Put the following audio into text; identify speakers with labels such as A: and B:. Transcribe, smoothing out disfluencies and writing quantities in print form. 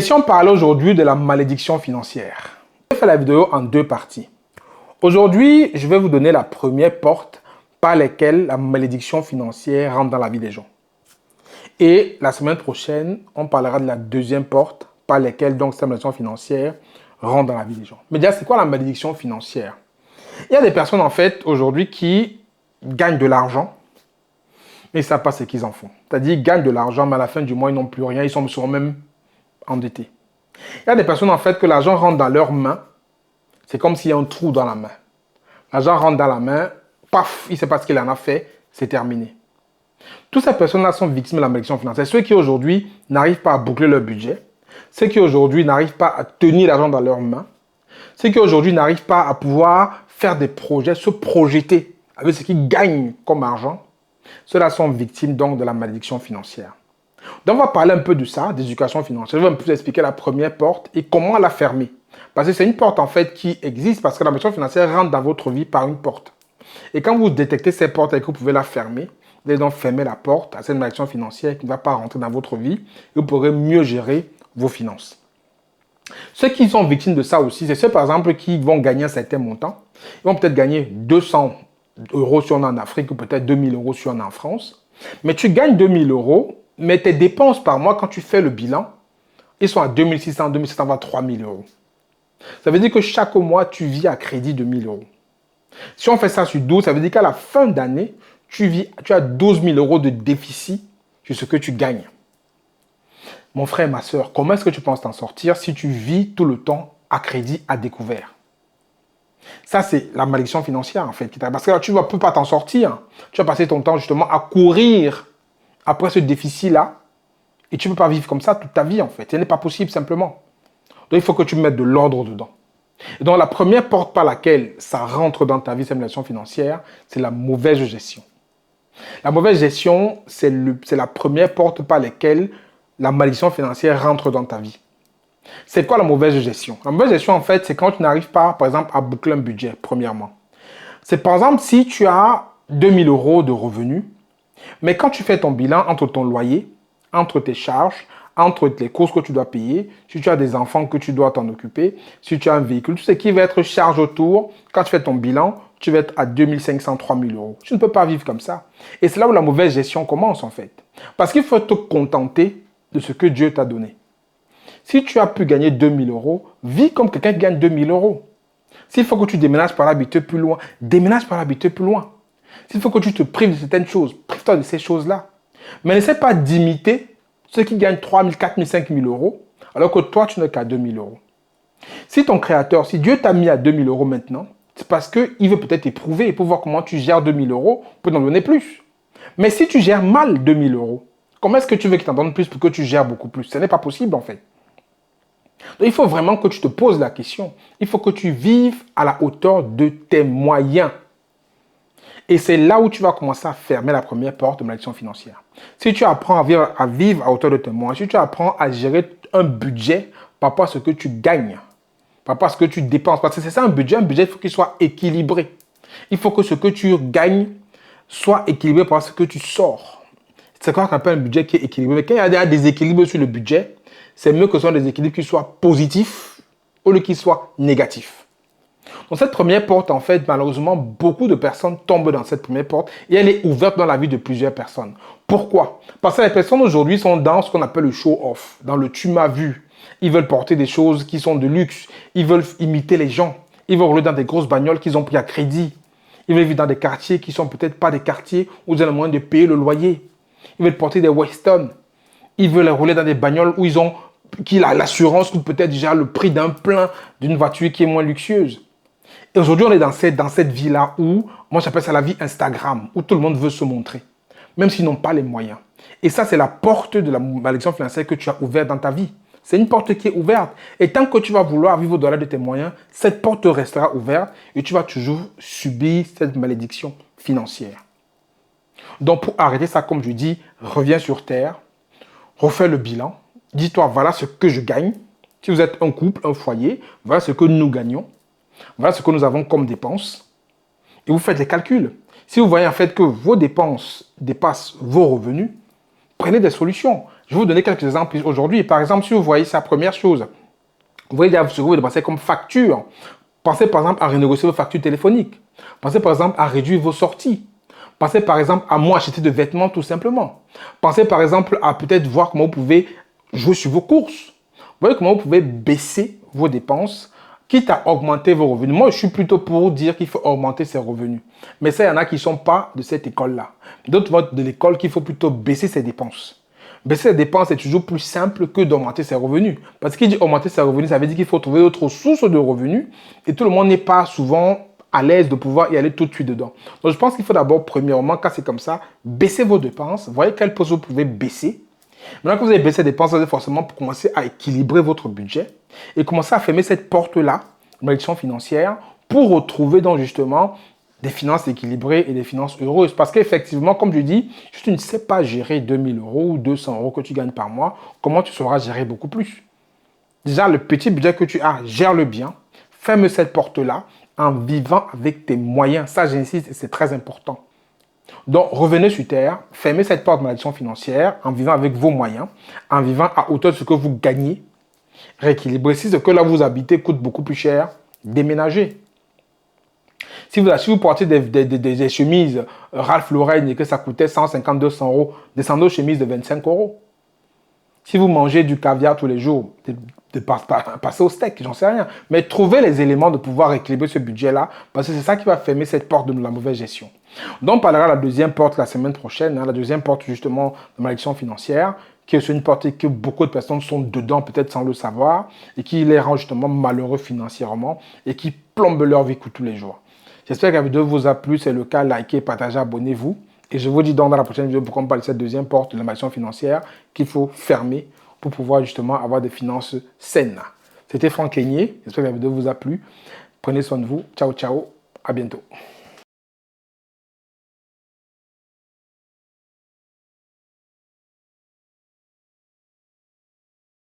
A: Si on parlait aujourd'hui de la malédiction financière, je vais faire la vidéo en deux parties. Aujourd'hui, je vais vous donner la première porte par laquelle la malédiction financière rentre dans la vie des gens. Et la semaine prochaine, on parlera de la deuxième porte par laquelle donc cette malédiction financière rentre dans la vie des gens. Mais déjà, c'est quoi la malédiction financière? Il y a des personnes en fait aujourd'hui qui gagnent de l'argent, mais ils ne savent pas ce qu'ils en font. C'est-à-dire ils gagnent de l'argent, mais à la fin du mois, ils n'ont plus rien, ils sont même endettés. Il y a des personnes en fait que l'argent rentre dans leurs mains, c'est comme s'il y a un trou dans la main. L'argent rentre dans la main, paf, il ne sait pas ce qu'il en a fait, c'est terminé. Toutes ces personnes-là sont victimes de la malédiction financière. Ceux qui aujourd'hui n'arrivent pas à boucler leur budget, ceux qui aujourd'hui n'arrivent pas à tenir l'argent dans leurs mains, ceux qui aujourd'hui n'arrivent pas à pouvoir faire des projets, se projeter avec ce qu'ils gagnent comme argent, ceux-là sont victimes donc de la malédiction financière. Donc on va parler un peu de ça, d'éducation financière. Je vais un peu vous expliquer la première porte et comment la fermer. Parce que c'est une porte en fait qui existe parce que la malédiction financière rentre dans votre vie par une porte. Et quand vous détectez ces portes et que vous pouvez la fermer, vous allez donc fermer la porte à cette malédiction financière qui ne va pas rentrer dans votre vie et vous pourrez mieux gérer vos finances. Ceux qui sont victimes de ça aussi, c'est ceux par exemple qui vont gagner un certain montant. Ils vont peut-être gagner 200 € si on est en Afrique ou peut-être 2000 € si on est en France. Mais tu gagnes 2000 €, mais tes dépenses par mois, quand tu fais le bilan, ils sont à 2600, 2700, voire 3000 €. Ça veut dire que chaque mois, tu vis à crédit de 1000 €. Si on fait ça sur 12, ça veut dire qu'à la fin d'année, tu as 12 000 € de déficit sur ce que tu gagnes. Mon frère et ma soeur, comment est-ce que tu penses t'en sortir si tu vis tout le temps à crédit à découvert? Ça, c'est la malédiction financière, en fait. Parce que là, tu ne peux pas t'en sortir. Tu vas passer ton temps, justement, à courir après ce déficit-là. Et tu ne peux pas vivre comme ça toute ta vie, en fait. Ce n'est pas possible, simplement. Donc, il faut que tu mettes de l'ordre dedans. Et donc, la première porte par laquelle ça rentre dans ta vie, cette malédiction financière, c'est la mauvaise gestion. La mauvaise gestion, c'est la première porte par laquelle la malédiction financière rentre dans ta vie. C'est quoi la mauvaise gestion? La mauvaise gestion, en fait, c'est quand tu n'arrives pas, par exemple, à boucler un budget, premièrement. C'est par exemple si tu as 2000 € de revenus, mais quand tu fais ton bilan entre ton loyer, entre tes charges, entre les courses que tu dois payer, si tu as des enfants que tu dois t'en occuper, si tu as un véhicule, tout ce qui va être charge autour, quand tu fais ton bilan, tu vas être à 2500, 3000 €. Tu ne peux pas vivre comme ça. Et c'est là où la mauvaise gestion commence, en fait. Parce qu'il faut te contenter de ce que Dieu t'a donné. Si tu as pu gagner 2000 €, vis comme quelqu'un qui gagne 2000 €. S'il faut que tu déménages par l'habitude plus loin, déménage par l'habitude plus loin. S'il faut que tu te prives de certaines choses, prive-toi de ces choses-là. Mais n'essaie pas d'imiter ceux qui gagnent 3 000, 4 000, 5 000 €, alors que toi, tu n'es qu'à 2 000 €. Si ton créateur, si Dieu t'a mis à 2 000 € maintenant, c'est parce qu'il veut peut-être éprouver pour voir comment tu gères 2 000 € pour t'en donner plus. Mais si tu gères mal 2 000 €, comment est-ce que tu veux qu'il t'en donne plus pour que tu gères beaucoup plus? Ce n'est pas possible en fait. Donc, il faut vraiment que tu te poses la question. Il faut que tu vives à la hauteur de tes moyens. Et c'est là où tu vas commencer à fermer la première porte de malédiction financière. Si tu apprends à vivre à hauteur de tes moyens, si tu apprends à gérer un budget par rapport à ce que tu gagnes, par rapport à ce que tu dépenses, parce que c'est ça un budget, il faut qu'il soit équilibré. Il faut que ce que tu gagnes soit équilibré par ce que tu sors. C'est quoi qu'on appelle un budget qui est équilibré. Mais quand il y a des déséquilibres sur le budget, c'est mieux que ce soit des équilibres qui soient positifs au lieu qu'ils soient négatifs. Donc cette première porte, en fait, malheureusement, beaucoup de personnes tombent dans cette première porte et elle est ouverte dans la vie de plusieurs personnes. Pourquoi? Parce que les personnes aujourd'hui sont dans ce qu'on appelle le show-off, dans le tu m'as vu. Ils veulent porter des choses qui sont de luxe. Ils veulent imiter les gens. Ils veulent rouler dans des grosses bagnoles qu'ils ont pris à crédit. Ils veulent vivre dans des quartiers qui ne sont peut-être pas des quartiers où ils ont le moyen de payer le loyer. Ils veulent porter des Weston. Ils veulent rouler dans des bagnoles où l'assurance coûte peut-être déjà le prix d'un plein d'une voiture qui est moins luxueuse. Et aujourd'hui, on est dans cette vie-là où, moi j'appelle ça la vie Instagram, où tout le monde veut se montrer, même s'ils n'ont pas les moyens. Et ça, c'est la porte de la malédiction financière que tu as ouverte dans ta vie. C'est une porte qui est ouverte. Et tant que tu vas vouloir vivre au-delà de tes moyens, cette porte restera ouverte et tu vas toujours subir cette malédiction financière. Donc, pour arrêter ça, comme je dis, reviens sur terre, refais le bilan, dis-toi, voilà ce que je gagne. Si vous êtes un couple, un foyer, voilà ce que nous gagnons. Voilà ce que nous avons comme dépenses. Et vous faites les calculs. Si vous voyez en fait que vos dépenses dépassent vos revenus, prenez des solutions. Je vais vous donner quelques exemples aujourd'hui. Par exemple, si vous voyez sa première chose, vous voyez déjà ce que vous dépensez comme facture. Pensez par exemple à renégocier vos factures téléphoniques. Pensez par exemple à réduire vos sorties. Pensez par exemple à moins acheter de vêtements tout simplement. Pensez par exemple à peut-être voir comment vous pouvez jouer sur vos courses. Vous voyez comment vous pouvez baisser vos dépenses, quitte à augmenter vos revenus. Moi, je suis plutôt pour dire qu'il faut augmenter ses revenus. Mais ça, il y en a qui ne sont pas de cette école-là. D'autres vont de l'école qu'il faut plutôt baisser ses dépenses. Baisser ses dépenses est toujours plus simple que d'augmenter ses revenus. Parce qu'il dit augmenter ses revenus, ça veut dire qu'il faut trouver d'autres sources de revenus. Et tout le monde n'est pas souvent à l'aise de pouvoir y aller tout de suite dedans. Donc, je pense qu'il faut d'abord, premièrement, quand c'est comme ça, baisser vos dépenses. Voyez quelles postes vous pouvez baisser. Maintenant que vous avez baissé les dépenses, vous allez forcément commencer à équilibrer votre budget et commencer à fermer cette porte-là, malédiction financière, pour retrouver donc justement des finances équilibrées et des finances heureuses. Parce qu'effectivement, comme je dis, si tu ne sais pas gérer 2000 euros ou 200 euros que tu gagnes par mois, comment tu sauras gérer beaucoup plus? Déjà, le petit budget que tu as, gère-le bien, ferme cette porte-là en vivant avec tes moyens. Ça, j'insiste, c'est très important. Donc, revenez sur terre, fermez cette porte de malédiction financière en vivant avec vos moyens, en vivant à hauteur de ce que vous gagnez. Rééquilibrez. Si ce que là vous habitez coûte beaucoup plus cher, déménagez. Si vous portez des chemises Ralph Lauren et que ça coûtait 150-200 euros, descendez aux chemises de 25 euros. Si vous mangez du caviar tous les jours, passez au steak, j'en sais rien. Mais trouvez les éléments de pouvoir équilibrer ce budget-là, parce que c'est ça qui va fermer cette porte de la mauvaise gestion. Donc, on parlera de la deuxième porte la semaine prochaine, la deuxième porte justement de malédiction financière, qui est une porte que beaucoup de personnes sont dedans, peut-être sans le savoir, et qui les rend justement malheureux financièrement, et qui plombe leur vie tous les jours. J'espère que la vidéo vous a plu. C'est le cas, likez, partagez, abonnez-vous. Et je vous dis donc dans la prochaine vidéo, pourquoi on parle de cette deuxième porte de la malédiction financière qu'il faut fermer pour pouvoir justement avoir des finances saines. C'était Franck Keigné. J'espère que la vidéo vous a plu. Prenez soin de vous. Ciao, ciao. À bientôt.